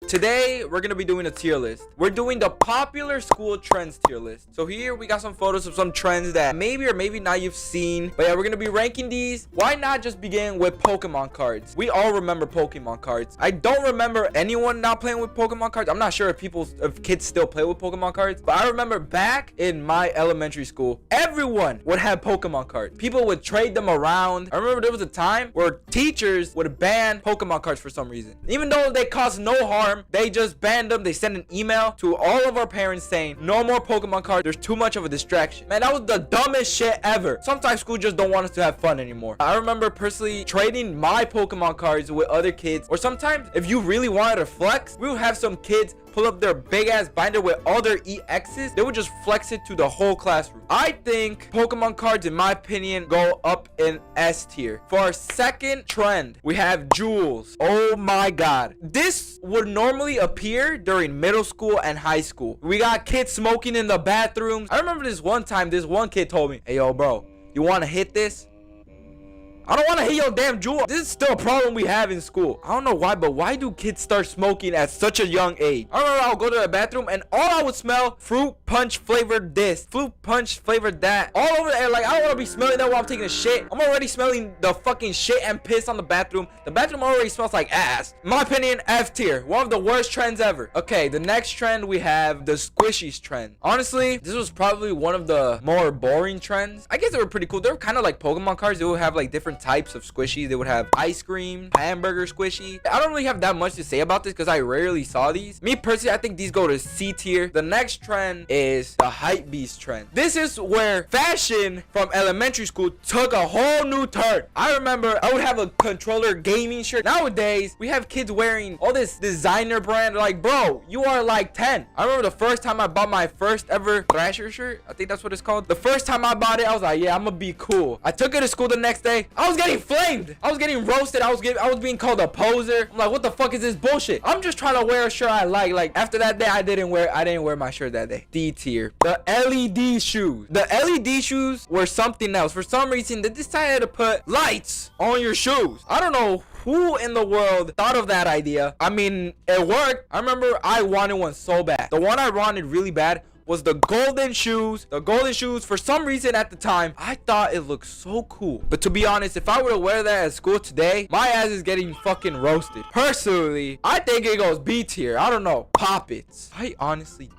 Today, we're gonna be doing a tier list. We're doing the popular school trends tier list. So here we got some photos of some trends that maybe or maybe not you've seen. But yeah, we're gonna be ranking these. Why not just begin with Pokemon cards? We all remember Pokemon cards. I don't remember anyone not playing with Pokemon cards. I'm not sure if kids still play with Pokemon cards. But I remember back in my elementary school, everyone would have Pokemon cards. People would trade them around. I remember there was a time where teachers would ban Pokemon cards for some reason. Even though they cause no harm, they just banned them. They sent an email to all of our parents saying no more Pokemon cards. There's too much of a distraction. Man, that was the dumbest shit ever. Sometimes school just don't want us to have fun anymore. I remember personally trading my Pokemon cards with other kids, or sometimes if you really wanted to flex, we would have some kids pull up their big ass binder with all their EXs. They would just flex it to the whole classroom. I think Pokemon cards, in my opinion, go up in S tier. For our second trend, we have jewels. Oh my god, this would normally appear during middle school and high school. We got kids smoking in the bathrooms. I remember this one time, this one kid told me, hey yo bro, you want to hit this? I don't want to hit your damn jewel. This is still a problem we have in school. I don't know why, but why do kids start smoking at such a young age? I remember I'll go to the bathroom and all I would smell, fruit punch flavored this, fruit punch flavored that, all over the air. Like, I don't want to be smelling that while I'm taking a shit. I'm already smelling the fucking shit and piss on the bathroom. The bathroom already smells like ass. In my opinion, F tier. One of the worst trends ever. Okay, the next trend we have the squishies trend. Honestly, this was probably one of the more boring trends. I guess they were pretty cool. They were kind of like Pokemon cards. They would have like different types of squishies. They would have ice cream, hamburger squishy. I don't really have that much to say about this because I rarely saw these. Me personally, I think these go to C tier. The next trend is the hype beast trend. This is where fashion from elementary school took a whole new turn. I remember I would have a controller gaming shirt. Nowadays, we have kids wearing all this designer brand. Like, bro, you are like 10. I remember the first time I bought my first ever Thrasher shirt. I think that's what it's called. The first time I bought it, I was like, yeah, I'm gonna be cool. I took it to school the next day. I was getting flamed. I was getting roasted. I was being called a poser. I'm like, what the fuck is this bullshit? I'm just trying to wear a shirt I like. Like, after that day, I didn't wear my shirt that day. D tier. The LED shoes. The LED shoes were something else. For some reason, they decided to put lights on your shoes. I don't know who in the world thought of that idea. I mean, it worked. I remember I wanted one so bad. The one I wanted really bad was the golden shoes. The golden shoes, for some reason at the time, I thought it looked so cool. But to be honest, if I were to wear that at school today, my ass is getting fucking roasted. Personally, I think it goes B tier. I don't know. Poppets. I honestly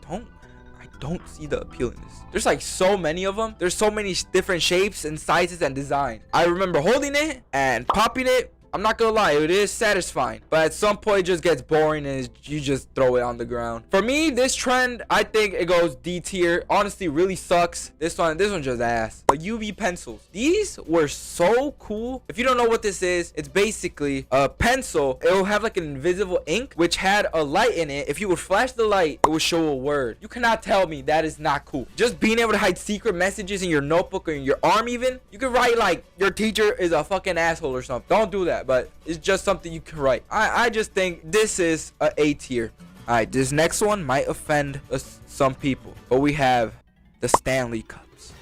don't see the appeal in this. There's like so many of them. There's so many different shapes and sizes and design. I remember holding it and popping it. I'm not gonna lie, it is satisfying, but at some point it just gets boring and you just throw it on the ground. For me, this trend, I think it goes D tier. Honestly, really sucks. This one just ass. But UV pencils, these were so cool. If you don't know what this is, it's basically a pencil. It will have like an invisible ink which had a light in it. If you would flash the light, it would show a word. You cannot tell me that is not cool. Just being able to hide secret messages in your notebook or in your arm even. You can write like your teacher is a fucking asshole or something. Don't do that. But it's just something you can write. I just think this is a tier. All right, this next one might offend some people, but we have the Stanley Cups.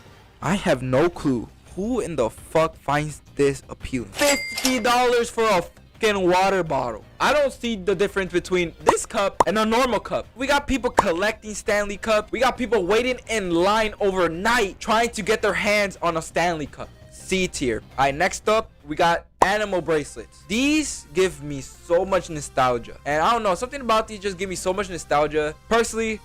I have no clue who in the fuck finds this appealing. $50 for a fucking water bottle. I don't see the difference between this cup and a normal cup. We got people collecting Stanley Cup. We got people waiting in line overnight trying to get their hands on a Stanley Cup. C tier. All right, next up, we got animal bracelets. These give me so much nostalgia. And I don't know, something about these just give me so much nostalgia. Personally,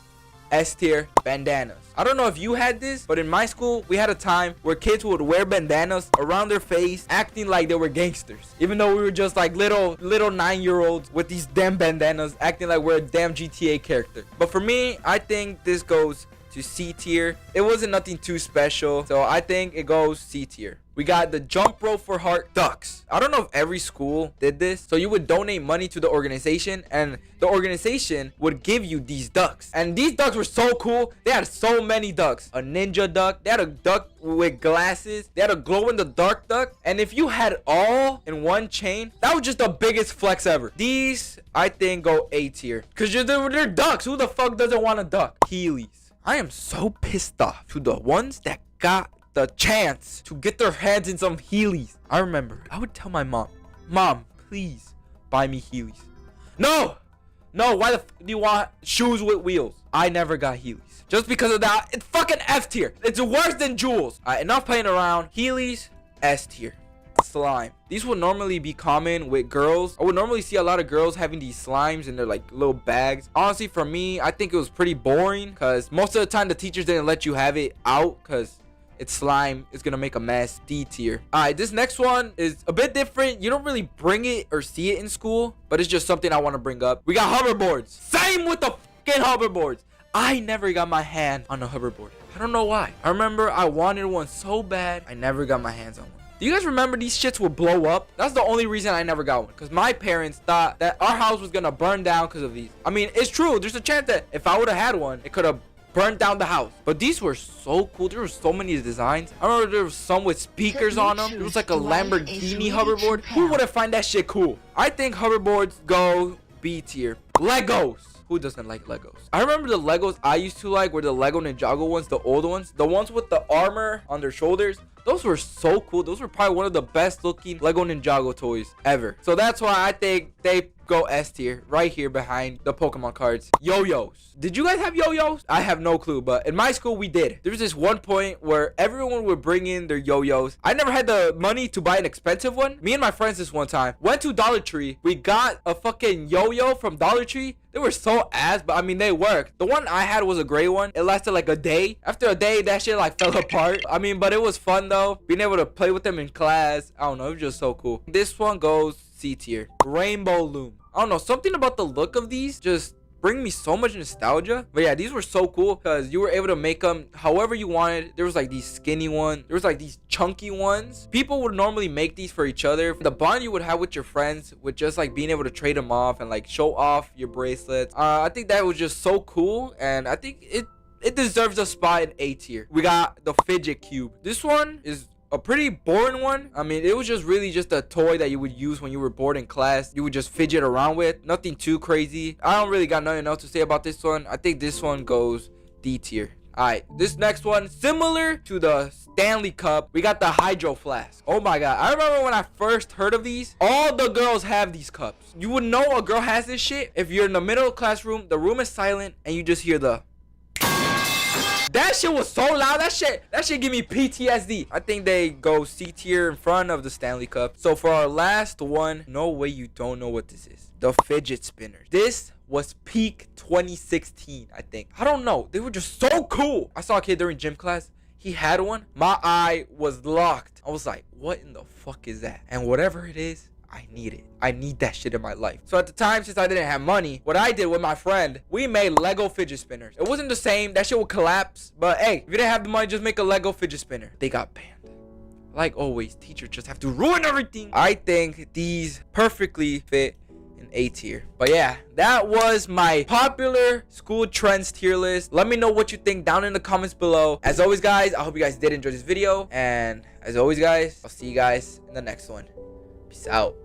S tier. Bandanas. I don't know if you had this, but in my school, we had a time where kids would wear bandanas around their face, acting like they were gangsters. Even though we were just like little 9-year-olds with these damn bandanas, acting like we're a damn GTA character. But for me, I think this goes to C tier. It wasn't nothing too special, so I think it goes C tier. We got the jump rope for heart ducks. I don't know if every school did this. So you would donate money to the organization and the organization would give you these ducks. And these ducks were so cool. They had so many ducks. A ninja duck. They had a duck with glasses. They had a glow in the dark duck. And if you had all in one chain, that was just the biggest flex ever. These, I think, go A tier. Because they're ducks. Who the fuck doesn't want a duck? Heelys. I am so pissed off to the ones that got the chance to get their hands in some Heelys. I remember I would tell my mom, please buy me Heelys. No, No, why the do you want shoes with wheels? I never got Heelys. Just because of that, it's fucking F tier. It's worse than Jules. All right, enough playing around. Heelys, S tier. Slime. These would normally be common with girls. I would normally see a lot of girls having these slimes in their like little bags. Honestly, for me, I think it was pretty boring because most of the time the teachers didn't let you have it out because it's slime. It's gonna make a mess. D tier. All right, this next one is a bit different. You don't really bring it or see it in school, but it's just something I want to bring up. We got hoverboards. Same with the fucking hoverboards. I never got my hand on a hoverboard. I don't know why. I remember I wanted one so bad. I never got my hands on one. Do you guys remember these shits would blow up? That's the only reason I never got one. Because my parents thought that our house was going to burn down because of these. I mean, it's true. There's a chance that if I would have had one, it could have burned down the house. But these were so cool. There were so many designs. I remember there was some with speakers on them. It was like a Lamborghini hoverboard. Who would have find that shit cool? I think hoverboards go B tier. Legos. Who doesn't like Legos? I remember the Legos I used to like were the Lego Ninjago ones, the old ones. The ones with the armor on their shoulders. Those were so cool. Those were probably one of the best looking Lego Ninjago toys ever. So that's why I think they go S tier right here behind the Pokemon cards. Yo-yos. Did you guys have yo-yos? I have no clue, but in my school we did. There was this one point where everyone would bring in their yo-yos. I never had the money to buy an expensive one. Me and my friends this one time went to Dollar Tree. We got a fucking yo-yo from Dollar Tree. They were so ass, but I mean they worked. The one I had was a gray one. It lasted like a day. After a day, that shit like fell apart. I mean, but it was fun though. Being able to play with them in class. I don't know, it was just so cool. This one goes C tier. Rainbow Loom. I don't know, something about the look of these just bring me so much nostalgia. But yeah, these were so cool because you were able to make them however you wanted. There was like these skinny ones. There was like these chunky ones. People would normally make these for each other. The bond you would have with your friends with just like being able to trade them off and like show off your bracelets. I think that was just so cool, and I think it deserves a spot in A tier. We got the fidget cube. This one is a pretty boring one. I mean, it was just really just a toy that you would use when you were bored in class. You would just fidget around with. Nothing too crazy. I don't really got nothing else to say about this one. I think this one goes D tier. Alright, this next one, similar to the Stanley Cup, we got the Hydro Flask. Oh my god, I remember when I first heard of these, all the girls have these cups. You would know a girl has this shit if you're in the middle of the classroom, the room is silent, and you just hear the... That shit was so loud. That shit give me PTSD. I think they go C tier in front of the Stanley Cup. So for our last one, no way you don't know what this is. The fidget spinners. This was peak 2016, I think. I don't know. They were just so cool. I saw a kid during gym class. He had one. My eye was locked. I was like, what in the fuck is that? And whatever it is, I need it. I need that shit in my life. So at the time, since I didn't have money, what I did with my friend, we made Lego fidget spinners. It wasn't the same. That shit would collapse. But hey, if you didn't have the money, just make a Lego fidget spinner. They got banned. Like always, teachers just have to ruin everything. I think these perfectly fit in A tier. But yeah, that was my popular school trends tier list. Let me know what you think down in the comments below. As always, guys, I hope you guys did enjoy this video. And as always, guys, I'll see you guys in the next one. Peace out.